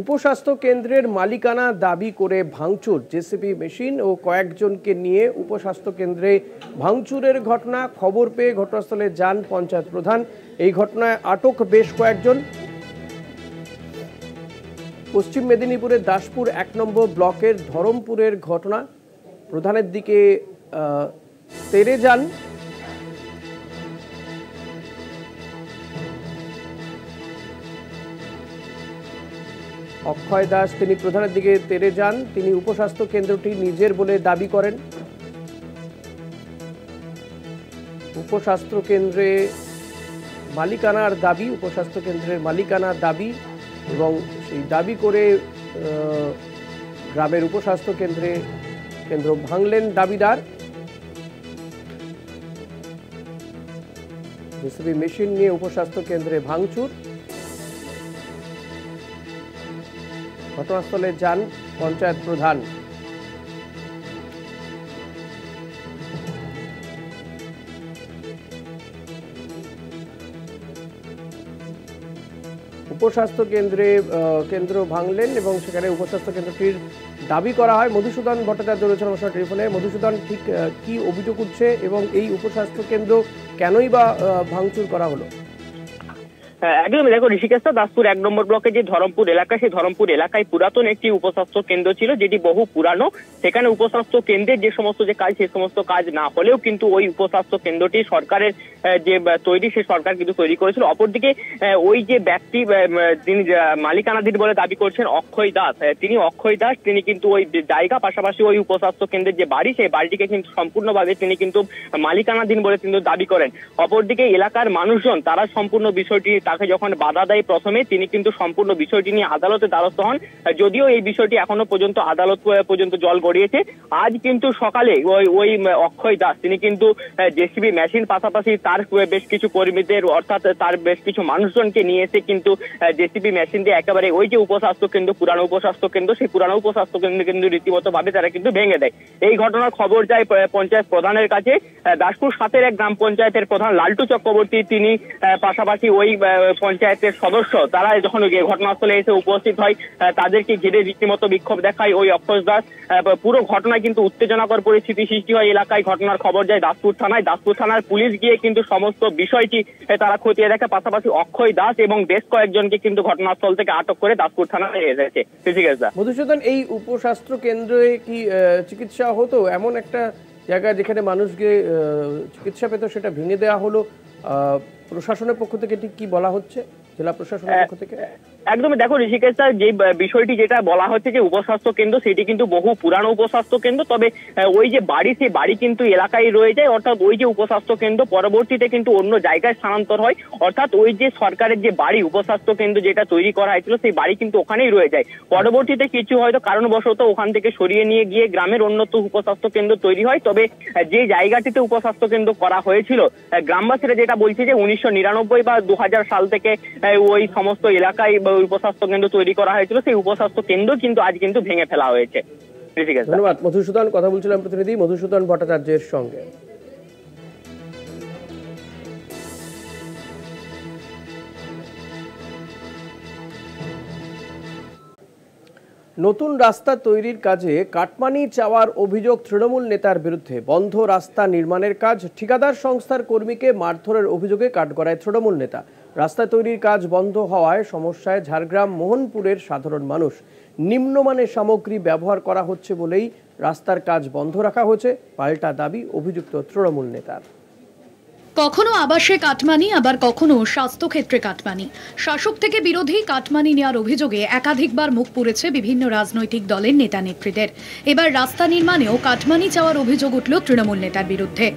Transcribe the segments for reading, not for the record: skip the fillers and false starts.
উপস্বাস্থ্য কেন্দ্রের মালিকানা দাবি করে ভাঙচুর, জেসিবি মেশিন ও কয়েকজনকে নিয়ে উপস্বাস্থ্য কেন্দ্রে ভাঙচুরের ঘটনা। খবর পেয়ে ঘটনাস্থলে যান পঞ্চায়েত প্রধান। এই ঘটনায় আটক বেশ কয়েকজন। পশ্চিম মেদিনীপুরের দাসপুর ১ নম্বর ব্লকের ধরমপুরের ঘটনা। প্রধানের দিকে তেড়ে যান অক্ষয় দাস। তিনি প্রধানের দিকে তেড়ে যান। তিনি উপস্বাস্থ্য কেন্দ্রটি নিজের বলে দাবি করেন। উপস্বাস্থ্য কেন্দ্রে মালিকানার দাবি, উপস্বাস্থ্য কেন্দ্রের মালিকানার দাবি এবং সেই দাবি করে গ্রামের উপস্বাস্থ্য কেন্দ্র ভাঙলেন দাবিদার। জেসিবি মেশিন নিয়ে উপস্বাস্থ্য কেন্দ্রে ভাঙচুর। ঘটনাস্থলে যান পঞ্চায়েত প্রধান। উপস্বাস্থ্য কেন্দ্র ভাঙলেন এবং সেখানে উপস্বাস্থ্য কেন্দ্রটির দাবি করা হয়। মধুসূদন ভট্টাচার্য রয়েছেন আমার সঙ্গে টেলিফোনে। মধুসূদন, ঠিক কি অভিযোগ উঠছে এবং এই উপস্বাস্থ্য কেন্দ্র কেনই বা ভাঙচুর করা হলো? একদমই, দেখো ঋষিকেশদা, দাসপুর ১ নম্বর ব্লকে যে ধরমপুর এলাকা, সেই ধরমপুর এলাকায় পুরাতন একটি উপস্বাস্থ্য কেন্দ্র ছিল, যেটি বহু পুরানো। সেখানে উপস্বাস্থ্য কেন্দ্রের যে সমস্ত কাজ, সেই সমস্ত কাজ না হলেও কিন্তু ওই উপস্বাস্থ্য কেন্দ্রটি সরকারের যে তৈরি, সে সরকার কিন্তু তৈরি করেছিল। অপরদিকে ওই যে ব্যক্তি তিনি মালিকানাধীন বলে দাবি করছেন অক্ষয় দাস, তিনি কিন্তু ওই জায়গা পাশাপাশি ওই উপস্বাস্থ্য কেন্দ্রের যে বাড়ি, সেই বাড়িটিকে কিন্তু সম্পূর্ণভাবে তিনি কিন্তু মালিকানাধীন বলে কিন্তু দাবি করেন। অপরদিকে এলাকার মানুষজন তারা সম্পূর্ণ বিষয়টি, তাকে যখন বাধা দেয় প্রথমে, তিনি কিন্তু সম্পূর্ণ বিষয়টি নিয়ে আদালতে দ্বারস্থ হন। যদিও এই বিষয়টি এখনো পর্যন্ত আদালত পর্যন্ত জল গড়িয়েছে। আজ কিন্তু সকালে ওই অক্ষয় দাস তিনি কিন্তু জেসিবি মেশিন পাশাপাশি তার বেশ কিছু কর্মীদের, অর্থাৎ তার বেশ কিছু মানুষজনকে নিয়ে এসে কিন্তু জেসিবি মেশিন দিয়ে একেবারে ওই যে উপস্বাস্থ্য কেন্দ্র, পুরানো উপস্বাস্থ্য কেন্দ্র, সেই পুরানো উপস্বাস্থ্য কেন্দ্র কিন্তু রীতিমতো ভাবে তারা কিন্তু ভেঙে দেয়। এই ঘটনার খবর যায় পঞ্চায়েত প্রধানের কাছে। দাসপুর ৭-এর এক গ্রাম পঞ্চায়েতের প্রধান লালটু চক্রবর্তী, তিনি পাশাপাশি ওই পঞ্চায়েতের সদস্য, তারা যখন ঘটনাস্থলে এসে উপস্থিত হয়, তাদেরকে ঘিরে রীতিমতো বিক্ষোভ দেখায় ওই অক্ষয় দাস। পুরো ঘটনায় কিন্তু উত্তেজনাকর পরিস্থিতি সৃষ্টি হয় এলাকায়। ঘটনার খবর যায় দাসপুর থানার পুলিশ গিয়ে কিন্তু সমস্ত বিষয়টি তারা খতিয়ে দেখে। পাশাপাশি অক্ষয় দাস এবং বেশ কয়েকজনকে কিন্তু ঘটনাস্থল থেকে আটক করে দাসপুর থানায় এসেছে। মধুসূদন, এই উপস্বাস্থ্য কেন্দ্রে কি চিকিৎসা হতো? এমন একটা জায়গা যেখানে মানুষ গিয়ে চিকিৎসা পেত, সেটা ভেঙে দেওয়া হলো। প্রশাসনের পক্ষ থেকে ঠিক কি বলা হচ্ছে, জেলা প্রশাসনের পক্ষ থেকে? একদমই, দেখো ঋষিকেশদা, যে বিষয়টি যেটা বলা হচ্ছে যে উপস্বাস্থ্য কেন্দ্র, সেটি কিন্তু বহু পুরানো উপস্বাস্থ্য কেন্দ্র। তবে ওই যে বাড়ি, সেই বাড়ি কিন্তু এলাকায় রয়ে যায়। অর্থাৎ ওই যে উপস্বাস্থ্য কেন্দ্র পরবর্তীতে কিন্তু অন্য জায়গায় স্থানান্তর হয়। অর্থাৎ ওই যে সরকারের যে বাড়ি, উপস্বাস্থ্য কেন্দ্র যেটা তৈরি করা হয়েছিল, সেই বাড়ি কিন্তু ওখানেই রয়ে যায়। পরবর্তীতে কিছু হয়তো কারণবশত ওখান থেকে সরিয়ে নিয়ে গিয়ে গ্রামের অন্যত উপস্বাস্থ্য কেন্দ্র তৈরি হয়। তবে যে জায়গাটিতে উপস্বাস্থ্য কেন্দ্র করা হয়েছিল, গ্রামবাসীরা যেটা বলছে যে ১৯৯৯ বা ২০০০ সাল থেকে ওই সমস্ত এলাকায় উপস্বাস্থ্য কেন্দ্র তৈরি করা হয়েছিল, সেই উপস্বাস্থ্য কেন্দ্র কিন্তু আজ কিন্তু ভেঙে ফেলা হয়েছে। ধন্যবাদ মধুসূদন। কথা বলছিলাম প্রতিনিধি মধুসূদন ভট্টাচার্যের সঙ্গে। নতুন রাস্তা তৈরির কাজে কাটমানি চাওয়ার অভিযোগ তৃণমূল নেতার বিরুদ্ধে। বন্ধ রাস্তা নির্মাণের কাজ, ঠিকাদার সংস্থার কর্মীকে মারধরের অভিযোগে কাঠগড়ায় তৃণমূল নেতা। রাস্তা তৈরির কাজ বন্ধ হওয়ায় সমস্যায় ঝাড়গ্রাম মোহনপুরের সাধারণ মানুষ। নিম্নমানের সামগ্রী ব্যবহার করা হচ্ছে বলেই রাস্তার কাজ বন্ধ রাখা হয়েছে, পাল্টা দাবি অভিযুক্ত তৃণমূল নেতার। কখনো আবাসে কাটমানি, আবার কখনো স্বাস্থ্যক্ষেত্রে কাটমানি। শাসক থেকে বিরোধী কাটমানি নেওয়ার অভিযোগে একাধিকবার মুখ পুড়েছে বিভিন্ন রাজনৈতিক দলের নেতা নেত্রীদের। এবার রাস্তা নির্মাণেও কাটমানি চাওয়ার অভিযোগ উঠল তৃণমূল নেতার বিরুদ্ধে।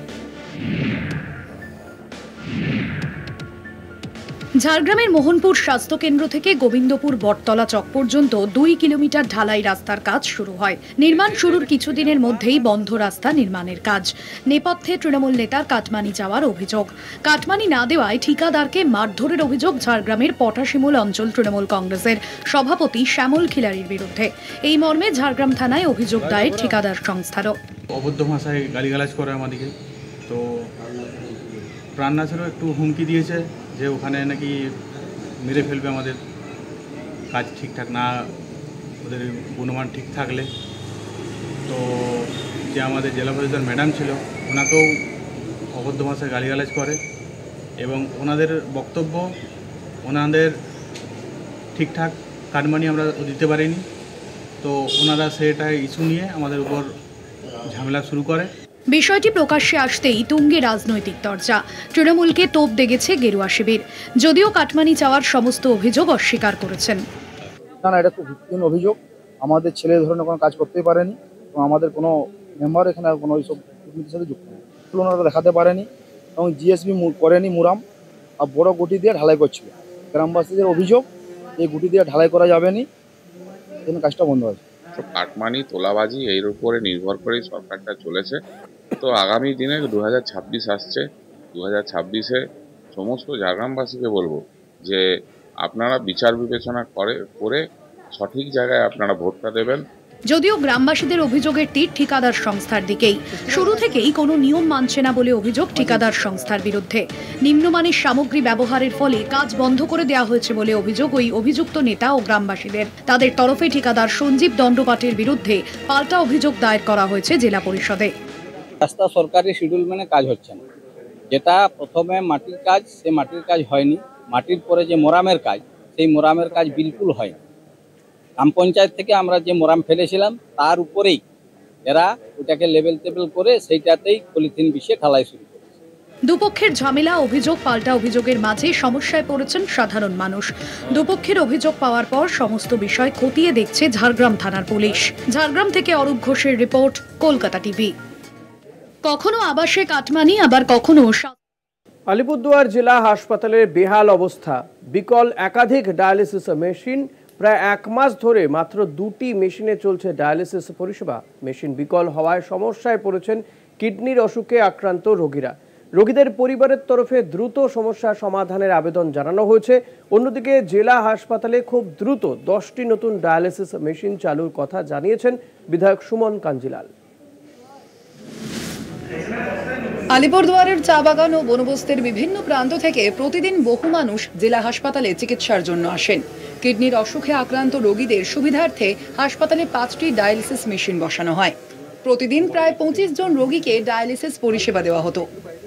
ঝাড়গ্রামের মোহনপুর স্বাস্থ্যকেন্দ্র থেকে গোবিন্দপুর বটতলা চক পর্যন্ত ২ কিলোমিটার ঢালাই রাস্তার কাজ শুরু হয়। নির্মাণ শুরুর কিছুদিনের মধ্যেই বন্ধ রাস্তা নির্মাণের কাজ। নেপথ্যে তৃণমূল নেতার কাটমানি চাওয়ার অভিযোগ। কাটমানি না দেওয়ায় ঠিকাদারকে মারধরের অভিযোগ ঝাড়গ্রামের পটাশিমুল অঞ্চল তৃণমূল কংগ্রেসের সভাপতি শ্যামল খিলারির বিরুদ্ধে। এই মর্মে ঝাড়গ্রাম থানায় অভিযোগ দায়ের ঠিকাদার সংস্থারও। অবৈধ ভাষায় গালিগালাজ করে আমাদেরকে, তো প্রাণনাশেরও একটু হুমকি দিয়েছে যে ওখানে নাকি মেরে ফেলবে আমাদের। কাজ ঠিকঠাক না, ওদের গুণমান ঠিক থাকলে। তো যে আমাদের জেলা পরিষদের ম্যাডাম ছিল ওনাকেও অভদ্র ভাষায় গালিগালাজ করে এবং ওনাদের বক্তব্য ওনাদের ঠিকঠাক কাটমানি আমরা দিতে পারিনি। তো ওনারা সেটা ইস্যু নিয়ে আমাদের উপর ঝামেলা শুরু করে। বিষয়টি প্রকাশ্যে আসতেই তুঙ্গে রাজনৈতিক চর্চা। তৃণমূলকে তোপ দেগেছে গেরুয়া শিবির, যদিও কাটমানি চাওয়ার সমস্ত অভিযোগ অস্বীকার করেছেন। না, এটা তো ভিত্তিহীন অভিযোগ। আমাদের ছেলে ধরনের কোনো কাজ করতেই পারেনি এবং আমাদের কোনো মেম্বার এখানে কোনো এইসব দুর্নীতির সাথে যুক্ত নেই, ওনারা দেখাতে পারেনি এবং জিএসবি করেনি মুরাম আর বড় গুটি দিয়ে ঢালাই করছিল। গ্রামবাসীদের অভিযোগ এই গুটি দিয়ে ঢালাই করা যাবে না, এই জন্য কাজটা বন্ধ আছে। কাটমানি তোলাবাজি এর উপরে নির্ভর করেই সরকারটা চলেছে। তো আগামী দিনে 2026 আসছে, 2026-এ সমস্ত ঝাড়গ্রামবাসীকে বলবো যে আপনারা বিচার বিবেচনা করে সঠিক জায়গায় আপনারা ভোটটা দেবেন। যদিও গ্রামবাসীদের অভিযোগের তীর ঠিকাদার সংস্থার দিকেই। শুরু থেকেই কোনো নিয়ম মানছে না বলে অভিযোগ ঠিকাদার সংস্থার বিরুদ্ধে। নিম্নমানের সামগ্রী ব্যবহারের ফলে কাজ বন্ধ করে দেওয়া হয়েছে বলে অভিযোগ ওই অভিযুক্ত নেতা ও গ্রামবাসীদের। তাদের তরফে ঠিকাদার সঞ্জীব দণ্ডপাটের বিরুদ্ধে পাল্টা অভিযোগ দায়ের করা হয়েছে জেলা পরিষদে। রাস্তা সরকারি শিডিউল মেনে কাজ হচ্ছে না। যেটা প্রথমে মাটির কাজ, সেই মাটির কাজ হয়নি। মাটির পরে যে মোরামের কাজ, সেই মোরামের কাজ বিলকুল হয়নি। গ্রাম পঞ্চায়েত থেকে আমরা যে মোরাম ফেলেছিলাম তার উপরেই এরা ওটাকে লেবেল টেবেল করে সেইটাতেই পলিথিন বিছিয়ে ঢালাই শুরু করেছে। দুপক্ষের ঝামেলা, অভিযোগ পাল্টা অভিযোগের মাঝে সমস্যায় পড়েছেন সাধারণ মানুষ। দুপক্ষের অভিযোগ পাওয়ার পর সমস্ত বিষয় খতিয়ে দেখছে ঝাড়গ্রাম থানার পুলিশ। ঝাড়গ্রাম থেকে অরূপ ঘোষের রিপোর্ট, কলকাতা টিভি। কখনো আবাসে কাটমানি, আবার কখনো আলিপুরদুয়ার জেলা হাসপাতালের বেহাল অবস্থা। বিকল একাধিক ডায়ালিসিস মেশিন। প্রায় 1 মাস ধরে মাত্র 2টি মেশিনে চলছে ডায়ালিসিস পরিষেবা। মেশিন বিকল হওয়ায় সমস্যায় পড়েছেন কিডনির অসুখে আক্রান্ত রোগীরা। রোগীদের পরিবারের তরফে দ্রুত সমস্যা সমাধানের আবেদন জানানো হয়েছে। অন্যদিকে জেলা হাসপাতালে খুব দ্রুত 10টি নতুন ডায়ালিসিস মেশিন চালুর কথা জানিয়েছেন বিধায়ক সুমন কাঞ্জিলাল। আলিপুরদুয়ারের চা বাগান ও বনবস্তির বিভিন্ন প্রান্ত থেকে প্রতিদিন বহু মানুষ জেলা হাসপাতালে চিকিৎসার জন্য আসেন। কিডনির অসুখে আক্রান্ত রোগীদের সুবিধার্থে হাসপাতালে 5টি ডায়ালিসিস মেশিন বসানো হয়। প্রতিদিন প্রায় 25 জন রোগীকে ডায়ালিসিস পরিষেবা দেওয়া হতো,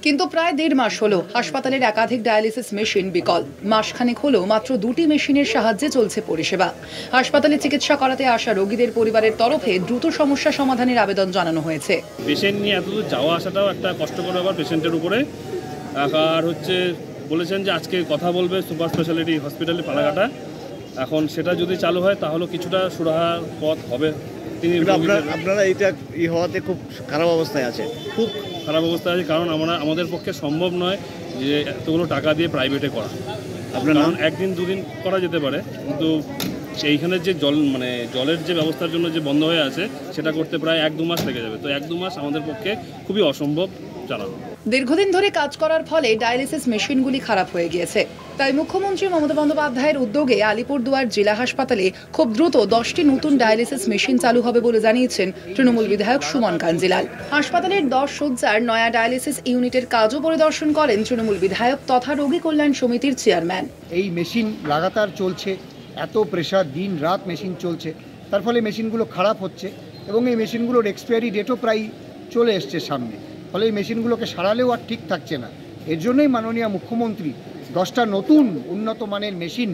কিন্তু প্রায় 1.5 মাস হলো হাসপাতালের একাধিক ডায়ালিসিস মেশিন বিকল। মাসখানেক হলো মাত্র 2টি মেশিনের সাহায্যে চলছে পরিষেবা। হাসপাতালে চিকিৎসা করাতে আসা রোগীদের পরিবারের তরফে দ্রুত সমস্যা সমাধানের আবেদন জানানো হয়েছে। পেশেন্ট নিয়ে এতদূর যাওয়া আসাটাও একটা কষ্টকর ব্যাপার পেশেন্টের উপরে। আর বলেছেন যে আজকে কথা বলবে সুপার স্পেশালিটি হসপিটালে পালাঘাটা। এখন সেটা যদি চালু হয় তাহলে কিছুটা সুরাহার পথ হবে। আপনারা এইটা হওয়াতে খুব খারাপ অবস্থায় আছে, খুব খারাপ অবস্থায় আছে, কারণ আমাদের পক্ষে সম্ভব নয় যে এতগুলো টাকা দিয়ে প্রাইভেটে করা। আপনার কারণ 1 দিন 2 দিন করা যেতে পারে, কিন্তু সেইখানে যে জলের যে ব্যবস্থার জন্য যে বন্ধ হয়ে আছে সেটা করতে প্রায় 1-2 মাস লেগে যাবে। তো 1-2 মাস আমাদের পক্ষে খুবই অসম্ভব চালানো। দীর্ঘদিন ধরে কাজ করার ফলে ডায়ালিসিস মেশিনগুলি খারাপ হয়ে গিয়েছে। তাই মুখ্যমন্ত্রী মমতা বন্দ্যোপাধ্যায়ের উদ্যোগে আলিপুরদুয়ার জেলা হাসপাতালে খুব দ্রুত 10টি নতুন ডায়ালিসিস মেশিন চালু হবে বলে জানিয়েছেন তৃণমূল বিধায়ক সুমন কাঞ্জিলাল। হাসপাতালের 10 শয্যার নয়া ডায়ালিসিস ইউনিটের কাজও পরিদর্শন করেন তৃণমূল বিধায়ক তথা রোগী কল্যাণ সমিতির চেয়ারম্যান। এই মেশিন লাগাতার চলছে, এত প্রেশার, দিন রাত মেশিন চলছে, তার ফলে মেশিনগুলো খারাপ হচ্ছে এবং এই মেশিনগুলোর এক্সপায়ারি ডেটও প্রায় চলে এসছে সামনে। ফলে এই মেশিনগুলোকে সারালেও আর ঠিক থাকছে না। এর জন্যই মাননীয় মুখ্যমন্ত্রী 10টা নতুন উন্নত মানের মেশিন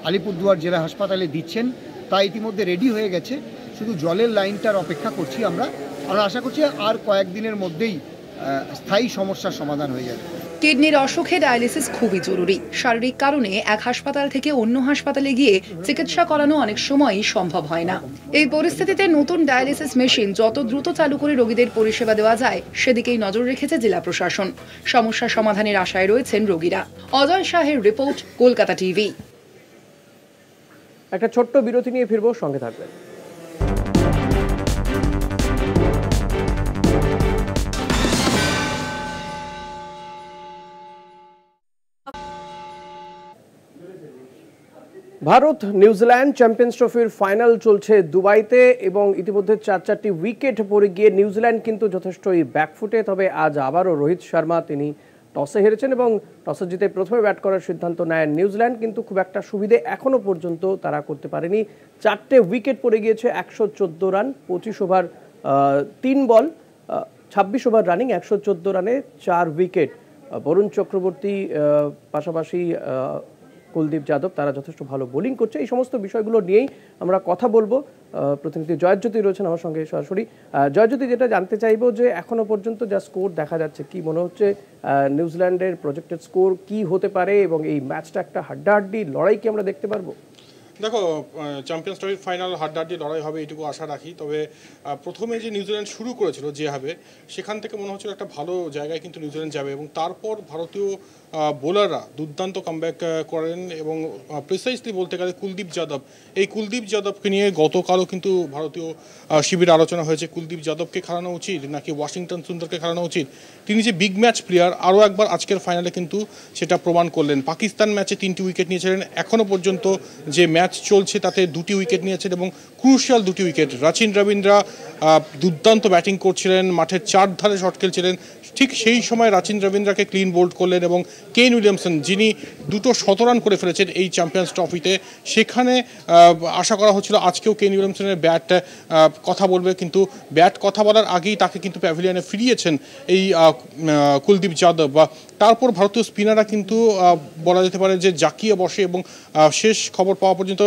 আলিপুরদুয়ার জেলা হাসপাতালে দিচ্ছেন। তা ইতিমধ্যে রেডি হয়ে গেছে, শুধু জলের লাইনটার অপেক্ষা করছি আমরা আশা করছি আর কয়েকদিনের মধ্যেই স্থায়ী সমস্যার সমাধান হয়ে যাবে। কিডনির অসুখে ডায়ালিসিস খুবই জরুরি। শারীরিক কারণে এক হাসপাতাল থেকে অন্য হাসপাতালে গিয়ে চিকিৎসা করানো অনেক সময়ই সম্ভব হয় না। এই পরিস্থিতিতে নতুন ডায়ালিসিস মেশিন যত দ্রুত চালু করে রোগীদের পরিষেবা দেওয়া যায় সেদিকেই নজর রেখেছে জেলা প্রশাসন। সমস্যা সমাধানের আশায় রয়েছেন রোগীরা। অজয় শাহের রিপোর্ট, কলকাতা টিভি। একটা ছোট্ট বিরতি নিয়ে ফিরবো, সঙ্গে থাকবেন। ভারত নিউজিল্যান্ড চ্যাম্পিয়ন্স ট্রফির ফাইনাল চলছে দুবাইতে এবং ইতিমধ্যে 4-4টি উইকেট পড়ে গিয়ে নিউজিল্যান্ড কিন্তু যথেষ্টই ব্যাকফুটে। তবে আজ আবারও রোহিত শর্মা তিনি টসে হেরেছেন এবং টসে জিতে প্রথমে ব্যাট করার সিদ্ধান্ত নেয় নিউজিল্যান্ড, কিন্তু খুব একটা সুবিধে এখনো পর্যন্ত তারা করতে পারেনি। 4টে উইকেট পড়ে গিয়েছে, 114 রান, 25 ওভার 3 বল, 26 ওভার রানিং, 114 রানে 4 উইকেট। বরুণ চক্রবর্তী পাশাপাশি কুলদীপ যাদব তারা যথেষ্ট ভালো বোলিং করছে। এই সমস্ত বিষয়গুলো নিয়েই আমরা কথা বলবো। প্রতিনিধি জয়জ্যোতি রয়েছেন আমার সঙ্গে সরাসরি। জয়জ্যোতি, যেটা জানতে চাইবো যে এখনো পর্যন্ত যা স্কোর দেখা যাচ্ছে, কি মনে হচ্ছে নিউজিল্যান্ডের প্রজেক্টেড স্কোর কি হতে পারে এবং এই ম্যাচটা একটা হাড্ডাহাড্ডি লড়াই কি আমরা দেখতে পারবো? দেখো, চ্যাম্পিয়ন্স ট্রফির ফাইনাল হাড্ডাহাড্ডি লড়াই হবে এইটুকু আশা রাখি। তবে প্রথমে যে নিউজিল্যান্ড শুরু করেছিল যেভাবে, সেখান থেকে মনে হচ্ছিল একটা ভালো জায়গায় কিন্তু নিউজিল্যান্ড যাবে, এবং তারপর ভারতীয় বোলাররা দুর্দান্ত কামব্যাক করেন এবং প্রিসাইসলি বলতে গেলে কুলদীপ যাদবকে নিয়ে গতকালও কিন্তু ভারতীয় শিবিরে আলোচনা হয়েছে। কুলদীপ যাদবকে খেলানো উচিত নাকি ওয়াশিংটন সুন্দরকে খেলানো উচিত। তিনি যে বিগ ম্যাচ প্লেয়ার, আরও একবার আজকের ফাইনালে কিন্তু সেটা প্রমাণ করলেন। পাকিস্তান ম্যাচে 3টি উইকেট নিয়েছিলেন, এখনও পর্যন্ত যে ম্যাচ চলছে তাতে 2টি উইকেট নিয়েছেন এবং ক্রুশিয়াল 2টি উইকেট। রাচিন রবীন্দ্রা দুর্দান্ত ব্যাটিং করছিলেন, মাঠের 4 ধারে শট খেলছিলেন, ঠিক সেই সময় রাচিন রবীন্দ্রাকে ক্লিন বোল্ড করলেন এবং কেন উইলিয়ামসন, যিনি 2 শতরান করে ফেলেছেন এই চ্যাম্পিয়ন্স ট্রফিতে, সেখানে আশা করা হচ্ছিল আজকেও কেন উইলিয়ামসনের ব্যাট কথা বলবে, কিন্তু ব্যাট কথা বলার আগেই তাকে কিন্তু প্যাভিলিয়নে ফিরিয়েছেন এই কুলদীপ যাদব। তারপর ভারতীয় স্পিনাররা কিন্তু বলা যেতে পারে যে জাকিয়ে বসে এবং শেষ খবর পাওয়া পর্যন্ত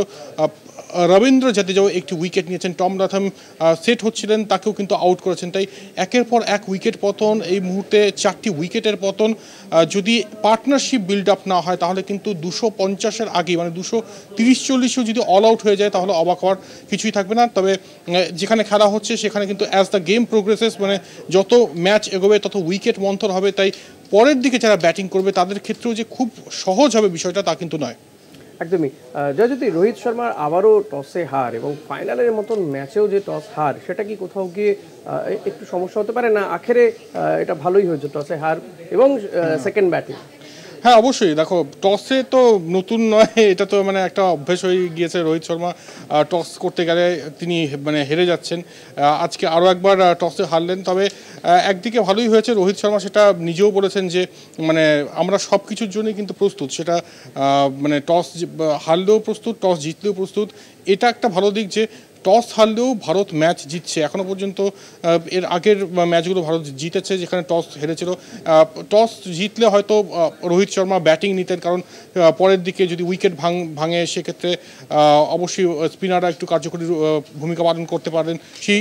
রবীন্দ্র জাদেজাও একটি উইকেট নিয়েছেন। টম লাথম সেট হচ্ছিলেন, তাকেও কিন্তু আউট করেছেন। তাই একের পর এক উইকেট পতন, এই মুহূর্তে 4টি উইকেটের পতন। যদি পার্টনারশিপ বিল্ড আপ না হয় তাহলে কিন্তু 250-এর আগেই, মানে 230-40 যদি অল আউট হয়ে যায় তাহলে অবাক হওয়ার কিছুই থাকবে না। তবে যেখানে খেলা হচ্ছে সেখানে কিন্তু অ্যাজ দ্য গেম প্রোগ্রেসেস, মানে যত ম্যাচ এগোবে তত উইকেট মন্থর হবে। তাই পরের দিকে যারা ব্যাটিং করবে তাদের ক্ষেত্রেও যে খুব সহজ হবে বিষয়টা তা কিন্তু নয়। একদমই। জয়জ্যোতি, রোহিত শর্মার আবারও টসে হার এবং ফাইনালের মতন ম্যাচেও যে টস হার, সেটা কি কোথাও গিয়ে একটু সমস্যা হতে পারে না? আখেরে এটা ভালোই হয়েছে টসে হার এবং সেকেন্ড ব্যাটিং। হ্যাঁ, অবশ্যই। দেখো, টসে তো নতুন নয়, এটা তো মানে একটা অভ্যেস হয়ে গিয়েছে। রোহিত শর্মা টস করতে গেলে তিনি মানে হেরে যাচ্ছেন, আজকে আরও একবার টসে হারলেন। তবে একদিকে ভালোই হয়েছে, রোহিত শর্মা সেটা নিজেও বলেছেন যে মানে আমরা সব কিছুর জন্যই কিন্তু প্রস্তুত, সেটা মানে টস হারলেও প্রস্তুত, টস জিতলেও প্রস্তুত। এটা একটা ভালো দিক যে টস হারলেও ভারত ম্যাচ জিতছে। এখনও পর্যন্ত এর আগের ম্যাচগুলো ভারত জিতেছে যেখানে টস হেরেছিল। টস জিতলে হয়তো রোহিত শর্মা ব্যাটিং নিতেন, কারণ পরের দিকে যদি উইকেট ভাঙে সেক্ষেত্রে অবশ্যই স্পিনাররা একটু কার্যকরী ভূমিকা পালন করতে পারেন, সেই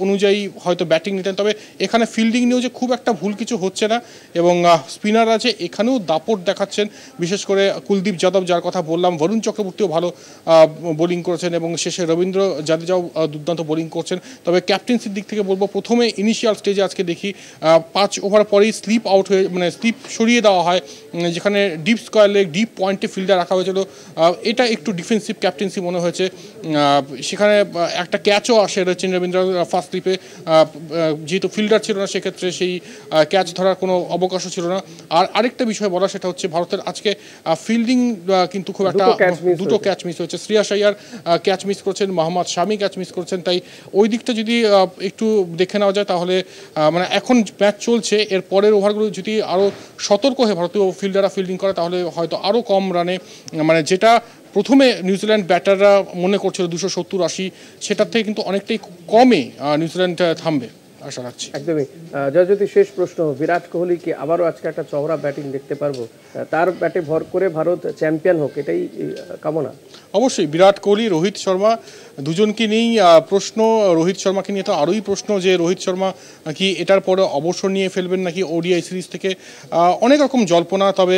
অনুযায়ী হয়তো ব্যাটিং নিতেন। তবে এখানে ফিল্ডিং নিয়েও যে খুব একটা ভুল কিছু হচ্ছে না এবং স্পিনাররা যে এখানেও দাপট দেখাচ্ছেন, বিশেষ করে কুলদীপ যাদব যার কথা বললাম, বরুণ চক্রবর্তীও ভালো বোলিং করেছেন এবং শেষে রবীন্দ্র জাদেজাও দুর্দান্ত বোলিং করছেন। তবে ক্যাপ্টেন্সির দিক থেকে বলবো, প্রথমে ইনিশিয়াল স্টেজে আজকে দেখি 5 ওভার পরেই স্লিপ আউট হয়ে, মানে স্লিপ সরিয়ে দেওয়া হয়, যেখানে ডিপ স্কয়ার লেগ, ডিপ পয়েন্টে ফিল্ডার রাখা হয়েছিল। এটা একটু ডিফেন্সিভ ক্যাপ্টেন্সি মনে হয়েছে। সেখানে একটা ক্যাচও আসে রাচিন রবীন্দ্র ফার্স্ট স্লিপে, যেহেতু ফিল্ডার ছিল না সেক্ষেত্রে সেই ক্যাচ ধরার কোনো অবকাশও ছিল না। আর আরেকটা বিষয় বলা, সেটা হচ্ছে ভারতের আজকে ফিল্ডিং কিন্তু খুব একটা, 2টো ক্যাচ মিস হয়েছে। শ্রেয়াস আইয়ার ক্যাচ মিস করেছেন, মোহাম্মদ শামি ক্যাচ মিস করছেন। তাই ওই দিকটা যদি একটু দেখে নেওয়া যায় তাহলে মানে এখন ম্যাচ চলছে, এর পরের ওভারগুলো যদি আরও সতর্ক হয়ে ভারতীয় ফিল্ডাররা ফিল্ডিং করে তাহলে হয়তো আরও কম রানে, মানে যেটা প্রথমে নিউজিল্যান্ড ব্যাটাররা মনে করছিল 270-80, সেটার থেকে কিন্তু অনেকটাই কমে নিউজিল্যান্ড থামবে আশা রাখছি। একদমই। জয়জ্যোতি, শেষ প্রশ্ন, বিরাট কোহলি কি আবারও আজকে একটা চওড়া ব্যাটিং দেখতে পারবো? তার ব্যাটে ভর করে ভারত চ্যাম্পিয়ন হোক, এটাই কামনা। অবশ্যই বিরাট কোহলি, রোহিত শর্মা দুজনকে নিয়েই প্রশ্ন। রোহিত শর্মাকে নিয়ে তো আরোই প্রশ্ন যে রোহিত শর্মা কি এটার পরে অবসর নিয়ে ফেলবেন নাকি ওডিআই সিরিজ থেকে, অনেক রকম জল্পনা। তবে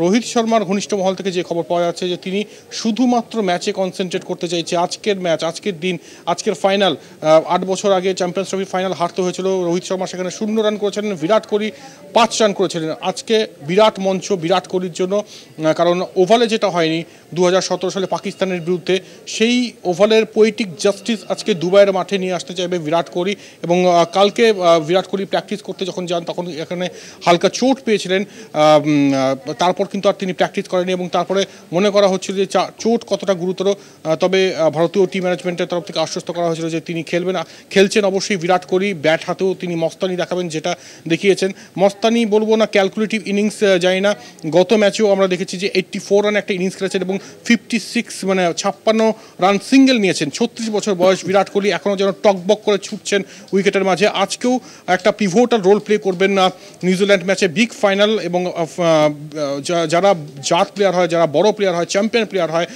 রোহিত শর্মার ঘনিষ্ঠ মহল থেকে যে খবর পাওয়া যাচ্ছে যে তিনি শুধুমাত্র ম্যাচে কনসেন্ট্রেট করতে চাইছে। আজকের ম্যাচ, আজকের দিন, আজকের ফাইনাল, 8 বছর আগে চ্যাম্পিয়ন্স ট্রফির ফাইনাল হারতে হয়েছিল, রোহিত শর্মা সেখানে 0 রান করেছিলেন, বিরাট কোহলি 5 রান করেছিলেন। আজকে বিরাট মঞ্চ বিরাট কোহলির জন্য, কারণ ওভালে যেটা হয়নি 2017 সালে পাকিস্তানের বিরুদ্ধে, সেই ওভালের পোয়েটিক জাস্টিস আজকে দুবাইয়ের মাঠে নিয়ে আসতে চাইবে বিরাট কোহলি। এবং কালকে বিরাট কোহলি প্র্যাকটিস করতে যখন যান তখন এখানে হালকা চোট পেয়েছিলেন, তারপর কিন্তু আর তিনি প্র্যাকটিস করেনি এবং তারপরে মনে করা হচ্ছিল যে চোট কতটা গুরুতর। তবে ভারতীয় টিম ম্যানেজমেন্টের তরফ থেকে আশ্বস্ত করা হয়েছিল যে তিনি খেলছেন অবশ্যই বিরাট কোহলি। ব্যাট হাতেও তিনি মস্তানি দেখাবেন, যেটা দেখিয়েছেন। মস্তানি বলবো না, ক্যালকুলেটিভ ইনিংস জানি না। গত ম্যাচেও আমরা দেখেছি যে 84 রান একটা ইনিংস খেলেছেন এবং 56 মানে 56 রান সিঙ্গেল নিয়েছেন। 36 বছর বয়স বিরাট কোহলি এখনও যেন টকবক করে ছুটছেন উইকেটের মাঝে। আজকেও একটা পিভোটাল রোল প্লে করবেন না নিউজিল্যান্ড ম্যাচে, বিগ ফাইনাল। এবং যারা জাত প্লেয়ার হয়, যারা বড় প্লেয়ার হয়, চ্যাম্পিয়ন প্লেয়ার হয়,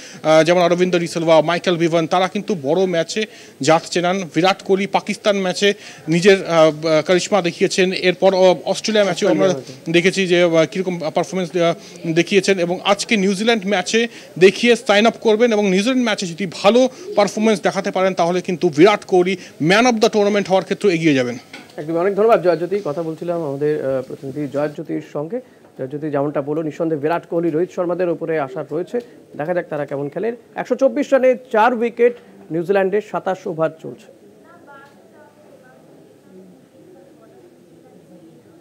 যেমন অরবিন্দ ডিসিলভা, মাইকেল ভিভান, তারা কিন্তু বড় ম্যাচে জাত চেনান। বিরাট কোহলি পাকিস্তান ম্যাচে নিজের কারিশমা দেখিয়েছেন, এরপর অস্ট্রেলিয়া ম্যাচেও আমরা দেখেছি যে কীরকম পারফরমেন্স দেখিয়েছেন, এবং আজকে নিউজিল্যান্ড ম্যাচে দেখিয়ে সাইন আপ করবেন। এবং নিউজিল্যান্ড ম্যাচে যদি ভালো পারফরমেন্স দেখাতে পারেন তাহলে কিন্তু Virat Kohli man of the tournament হওয়ার ক্ষেত্রে এগিয়ে যাবেন। একদম, অনেক ধন্যবাদ জয়জ্যোতি। কথা বলছিলাম আমাদের প্রতিনিধি জয়জ্যোতির সঙ্গে। জয়জ্যোতি যেমনটা বলল, নিঃসন্দেহে বিরাট কোহলি, রোহিত শর্মাদের উপরে আশা রয়েছে। দেখা যাক তারা কেমন খেলেন। 124 রানে 4 উইকেট, নিউজিল্যান্ডের 27 ওভার চলছে।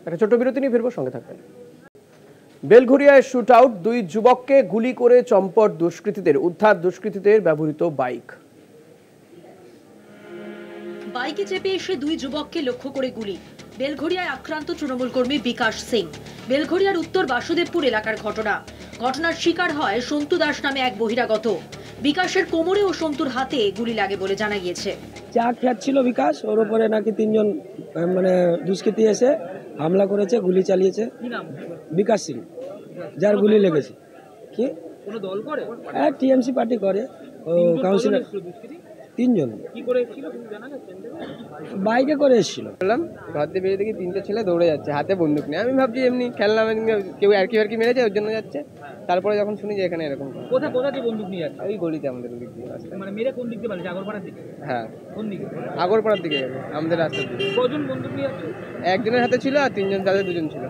একটা ছোট্ট বিরতি নিয়ে ফিরবো, সঙ্গে থাকবেন। বেলঘরিয়ায় শুট আউট, 2 যুবককে গুলি করে চম্পট দুষ্কৃতীদের, উদ্ধার দুষ্কৃতীদের ব্যবহৃত বাইক। বাইকে চেপে এসে 2 যুবককে লক্ষ্য করে গুলি। বেলঘরিয়ায় আক্রান্ত তৃণমূল কর্মী বিকাশ সিং। বেলঘরিয়ার উত্তর বাসুদেবপুর এলাকার ঘটনার শিকার হয় সন্তু দাস নামে এক বহিরাগত। বিকাশের কোমরে ও সন্তুর হাতে গুলি লাগে বলে জানা গিয়েছে। চা খাচ্ছিল বিকাশ, ওর উপরে নাকি 3 জন মানে দুষ্কৃতী এসে হামলা করেছে, গুলি চালিয়েছে। বিকাশ সিং, যার গুলি লেগেছে। কি কোনো দল করে? হ্যাঁ, টিএমসি পার্টি করে। ও কাউন্সিলর 3 জন। কি করে এসেছিল তুমি জানা গেছে? বাইকে করে এসেছিল। বললাম ঘর দিয়ে বেরিয়ে দেখি 3টে ছেলে দৌড়ে যাচ্ছে, হাতে বন্দুক নিয়ে। আমি ভাবছি এমনি খেলনা, কেউ আর কি মেরেছে, ওর জন্য যাচ্ছে। তারপরে যখন শুনি যে এখানে এরকম। কোথা দিয়ে বন্দুক নিয়ে যাচ্ছে? ওই গলিতে আমাদের দিক দিয়ে। মানে মেরে কোন দিক দিয়ে পালিয়েছে? আগরপাড়ার দিকে? হ্যাঁ। কোন দিকে? আগরপাড়ার দিকে, আমাদের রাস্তার দিকে। কজন বন্দুক নিয়ে যাচ্ছে? একজনের হাতে ছিল আর 3 জন, তাদের 2 জন ছিল।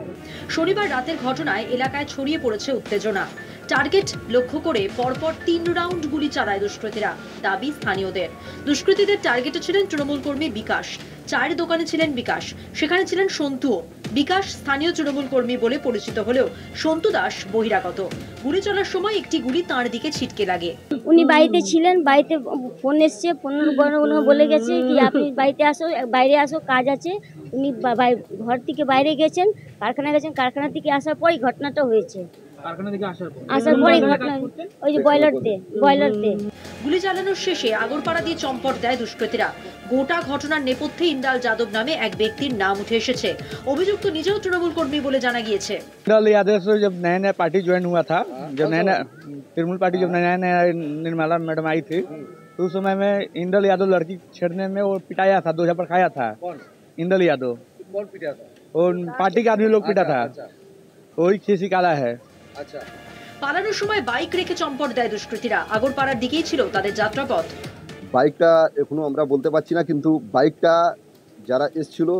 শনিবার রাতের ঘটনায় এলাকায় ছড়িয়ে পড়েছে উত্তেজনা। টার্গেট লক্ষ্য করে পরপর 3 রাউন্ড গুলি চালায় দুষ্কৃতীরা, দাবি স্থানীয়দের। দুষ্কৃতীদের টার্গেটে ছিলেন তৃণমূল কর্মী বিকাশ। চায়ের দোকানে ছিলেন বিকাশ, সেখানে ছিলেন সন্তুও। বিকাশ স্থানীয় তৃণমূল কর্মী বলে পরিচিত হলেও সন্তু দাস বহিরাগত। গুলি চলার সময় একটি গুলি তাঁর দিকে ছিটকে লাগে। উনি বাড়িতে ছিলেন, বাড়িতে ফোন এসছে, ফোনের বলে গেছে কি আপনি বাড়িতে আসো, বাইরে আসো, কাজ আছে। উনি ঘর থেকে বাইরে গেছেন, কারখানা গেছেন, কারখানা থেকে আসার পরই ঘটনাটা হয়েছে। আসার পরে ঘটনা ওই যে বয়লারতে গুলি চালানোর শেষে আগরপাড়া দিয়ে চম্পট দেয় দুষ্কৃতীরা। গোটা ঘটনার নেপথ্যে ইন্দাল যাদব নামে এক ব্যক্তির নাম উঠে এসেছে। অভিযুক্ত নিজেও তৃণমূল কর্মী বলে জানা গিয়েছে। इंडल यादव से जब नया नया पार्टी ज्वाइन हुआ था, जब नया तृणमूल पार्टी जब नया नया निर्मला मैडम आई थी, तो उस समय में इंडल यादव लड़की छेड़ने में वो पिटाया था, 2 झापड़ खाया था। इंडल यादव कौन पिटा था? वो पार्टी के आदमी लोग पिटा था, वही खीसी काला है। পালানোর সময় বাইক রেখে চম্পট দেয় দুষ্কৃতীরা। আগরপাড়ার দিকেই ছিল তাদের যাত্রাপথ। বাইকটা এখনো আমরা বলতে পারছি না, কিন্তু বাইকটা যারা এসেছিল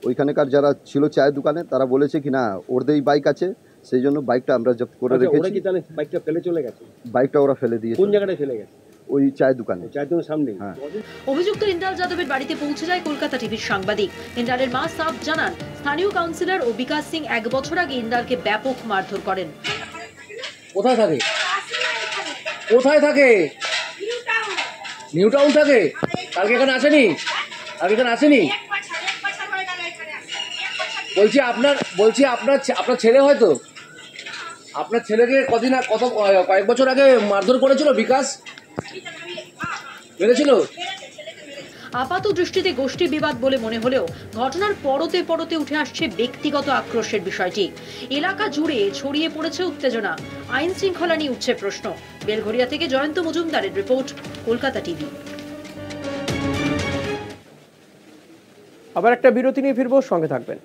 ওইখানকার যারা ছিল চায়ের দোকানে, তারা বলেছে কি না ওরদেরই বাইক আছে, সেই জন্য বাইকটা আমরা জব্দ করে রেখেছি। বাইকটা ফেলে চলে গেছে? বাইকটা ওরা ফেলে দিয়েছে। কোন জায়গাটায় ফেলে গেছে? ওই চায়ের দোকানে। চায়ের দোকানের সামনে। হ্যাঁ। অভিযুক্ত ইন্দাল যাদবের বাড়িতে পৌঁছে যায় কলকাতা টিভির সাংবাদিক। ইন্দালের মা সাফ জানান, স্থানীয় কাউন্সিলর ও বিকাশ সিং 1 বছর আগে ইন্দালকে ব্যাপক মারধর করেন। কোথায় থাকে? কোথায় থাকে? নিউ টাউন থাকে। কালকে এখানে আসেনি? বলছি আপনার ছেলে হয়তো, আপনার ছেলেকে কয়েক বছর আগে মারধর করেছিল বিকাশ, মেরেছিল। আপাত দৃষ্টিতে গোষ্ঠী বিবাদ বলে মনে হলেও ঘটনার পরতে উঠে আসছে ব্যক্তিগত আক্রোশের বিষয়টি। এলাকা জুড়ে ছড়িয়ে পড়েছে উত্তেজনা, আইন শৃঙ্খলা নিয়ে উঠছে প্রশ্ন। বেলঘরিয়া থেকে জয়ন্ত মজুমদারের রিপোর্ট, কলকাতা টিভি। আবার একটা বিরতি নিয়ে ফিরবো, সঙ্গে থাকবেন।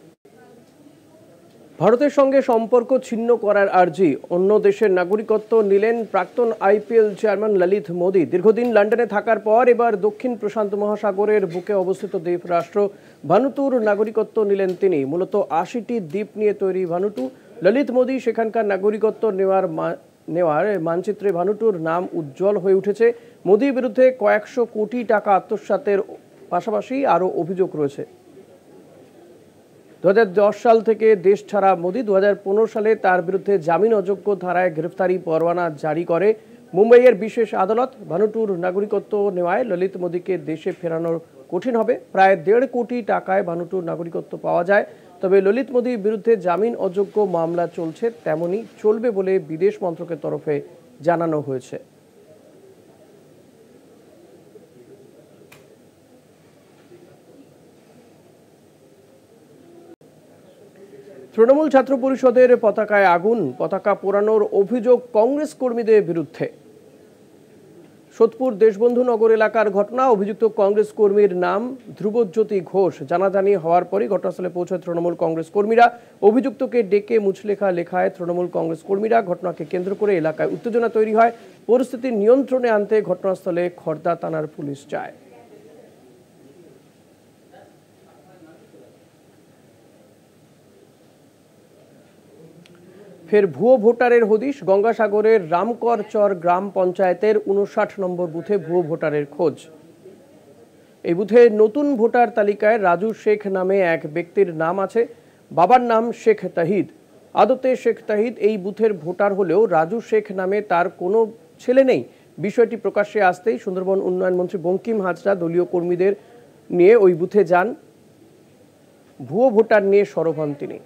ভারতের সঙ্গে সম্পর্ক ছিন্ন করার আর্জি, অন্য দেশের নাগরিকত্ব নিলেন প্রাক্তন IPL চেয়ারম্যান ললিত মোদি। দীর্ঘদিন লন্ডনে থাকার পর এবার দক্ষিণ প্রশান্ত মহাসাগরের বুকে অবস্থিত দ্বীপ রাষ্ট্র ভানুতুর নাগরিকত্ব নিলেন তিনি। মূলত 80টি দ্বীপ নিয়ে তৈরি ভানুতু। ললিত মোদি সেখানকার নাগরিকত্ব নেওয়ার মানচিত্রে ভানুতুর নাম উজ্জ্বল হয়ে উঠেছে। মোদির বিরুদ্ধে কয়েকশো কোটি টাকা আত্মসাতের পাশাপাশি আরও অভিযোগ রয়েছে। 2010 সাল থেকে দেশ ছাড়া মোদি 2015 সালে তার বিরুদ্ধে জামিন অযোগ্য ধারায় গ্রেফতারি পরোয়ানা জারি করে মুম্বাইয়ের বিশেষ আদালত। ভানুতুর নাগরিকত্ব নেওয়ায় ললিত মোদিকে দেশে ফেরানোর কঠিন হবে। প্রায় 1.5 কোটি টাকায় ভানুটুর নাগরিকত্ব পাওয়া যায়। তবে ললিত মোদির বিরুদ্ধে জামিন অযোগ্য মামলা চলছে, তেমনই চলবে বলে বিদেশ মন্ত্রকের তরফে জানানো হয়েছে। তৃণমূল ছাত্র পরিষদের পতাকায় আগুন, পতাকা পোড়ানোর অভিযোগ কংগ্রেস কর্মীদের বিরুদ্ধে। সোদপুর দেশবন্ধু নগর এলাকার ঘটনা। অভিযুক্ত কংগ্রেস কর্মীর নাম ধ্রুবজ্যোতি ঘোষ। জানাজানি হওয়ার পরই ঘটনাস্থলে পৌঁছায় তৃণমূল কংগ্রেস কর্মীরা। অভিযুক্তকে ডেকে মুচলেখা লেখায় তৃণমূল কংগ্রেস কর্মীরা। ঘটনাকে কেন্দ্র করে এলাকায় উত্তেজনা তৈরি হয়। পরিস্থিতি নিয়ন্ত্রণে আনতে ঘটনাস্থলে খড়দা থানার পুলিশ যায়। ফের ভুয়ো ভোটারের হদিশ। গঙ্গাসাগরের রামকরচর গ্রাম পঞ্চায়েতের 59 নম্বর বুথে ভুয়ো ভোটারের খোঁজ। এই বুথে নতুন ভোটার তালিকায় রাজু শেখ নামে এক ব্যক্তির নাম আছে। বাবার নাম শেখ তাহিদ। আদতে শেখ তাহিদ এই বুথের ভোটার হলেও রাজু শেখ নামে তার কোনো ছেলে নেই। বিষয়টি প্রকাশ্যে আসতেই সুন্দরবন উন্নয়ন মন্ত্রী বঙ্কিম হাজরা দলীয় কর্মীদের নিয়ে ওই বুথে যান। ভুয়ো ভোটার নিয়ে সরব হন তিনি।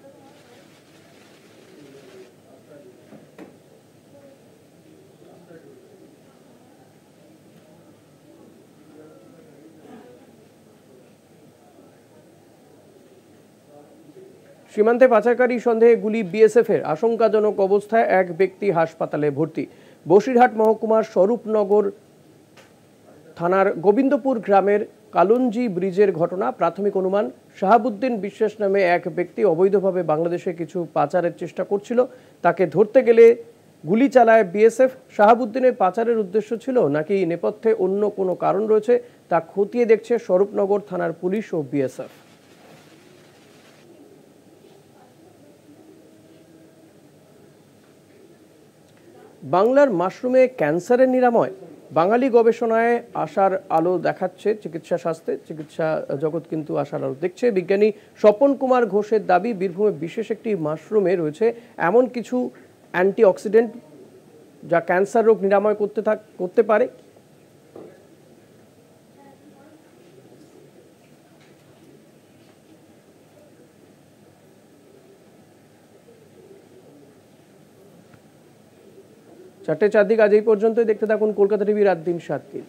সীমান্তে পাচারকারী সন্দেহে গুলি বিএসএফের। আশঙ্কাজনক অবস্থায় এক ব্যক্তি হাসপাতালে ভর্তি। বসিরহাট মহকুমার স্বরূপনগর থানার গোবিন্দপুর গ্রামের কালুঞ্জি ব্রিজের ঘটনা। প্রাথমিক অনুমান, শাহাবুদ্দিন বিশ্বাস নামে এক ব্যক্তি অবৈধভাবে বাংলাদেশে কিছু পাচারের চেষ্টা করছিল। তাকে ধরতে গেলে গুলি চালায় বিএসএফ। শাহাবুদ্দিনের পাচারের উদ্দেশ্য ছিল নাকি নেপথ্যে অন্য কোনো কারণ রয়েছে তা খতিয়ে দেখছে স্বরূপনগর থানার পুলিশ ও বিএসএফ। বাংলার মাশরুমে ক্যান্সারের নিরাময়। বাঙালি গবেষণায় আশার আলো দেখাচ্ছে চিকিৎসা শাস্ত্রে। চিকিৎসা জগৎ কিন্তু আশার আলো দেখছে। বিজ্ঞানী স্বপন কুমার ঘোষের দাবি, বীরভূমে বিশেষ একটি মাশরুমে রয়েছে এমন কিছু অ্যান্টিঅক্সিডেন্ট যা ক্যান্সার রোগ নিরাময় করতে পারে। চারটে চারদিক আজ এই পর্যন্তই। দেখতে থাকুন কলকাতা টিভি রাত দিন 7 দিন।